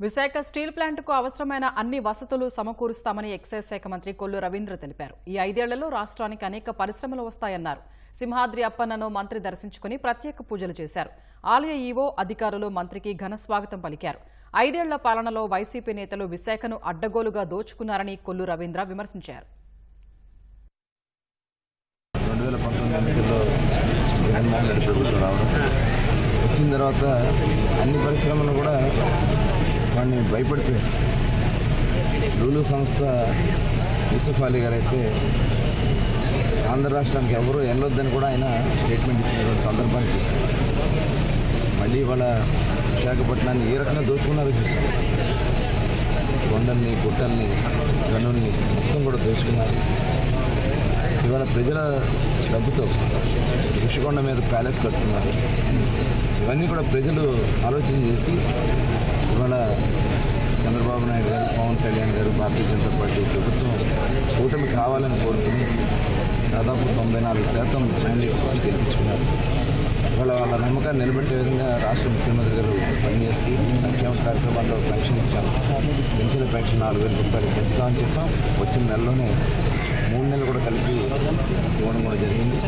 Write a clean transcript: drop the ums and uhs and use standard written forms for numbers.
Visakha steel ప్లాంట్కు అవసరమైన అన్ని వసతులు సమకూరుస్తామని ఎక్సైజ్ శాఖ మంత్రి కొల్లు రవీంద్ర తెలిపారు. ఈ 5 ఏళ్లలో రాష్ట్రానికి అనేక పరిశ్రమలు వస్తాయన్నారు. సింహాద్రి అప్పన్నను మంత్రి దర్శించుకుని ప్రత్యేక పూజలు చేశారు. ఆలయ ఈవో అధికారులు మంత్రికి ఘన స్వాగతం పలికారు. 5 ఏళ్ల పాలనలో వైసీపీ నేతలు విశాఖను అడ్డగోలుగా దోచుకున్నారని కొల్లు రవీంద్ర విమర్శించారు. 2019 ఎన్నికల్లో జగన్మోహన్ రెడ్డి ప్రభుత్వం రావడం వచ్చిన తర్వాత అన్ని పరిశ్రమలు కూడా వాడిని భయపడిపోయారు. లూలు సంస్థ యూసుఫ్ అలీ గారు అయితే ఆంధ్ర రాష్ట్రానికి ఎవరూ వెళ్ళొద్దని కూడా ఆయన స్టేట్మెంట్ ఇచ్చినటువంటి సందర్భాన్ని చూశారు. మళ్ళీ వాళ్ళ విశాఖపట్నాన్ని ఏ రకంగా దోచుకున్నారో చూశారు. కొండల్ని గుట్టల్ని గనుల్ని మొత్తం కూడా దోచుకున్నారు. ఇవాళ ప్రజల డబ్బుతో ఋషికొండ మీద ప్యాలెస్ కట్టుకున్నారు. ఇవన్నీ కూడా ప్రజలు ఆలోచన చేసి ఇవాళ చంద్రబాబు నాయుడు గారు, పవన్ కళ్యాణ్ గారు, భారతీయ జనతా పార్టీ ప్రభుత్వం కూటమి కావాలని కోరుకుని దాదాపు 94% మ్యాండేట్ ఇచ్చి గెలిపించుకున్నారు. ఇవాళ వాళ్ళ నమ్మకాన్ని నిలబెట్టే విధంగా రాష్ట్ర ముఖ్యమంత్రి గారు పనిచేస్తూ సంక్షేమ కార్యక్రమాల్లో పెన్షన్ ఇచ్చాము. పెంచిన పెన్షన్ 4,000 రూపాయలు పెంచుతామని చెప్పాం. వచ్చిన నెలలోనే 3 నెలలు కూడా కలిపి ఇవ్వడం కూడా జరిగింది.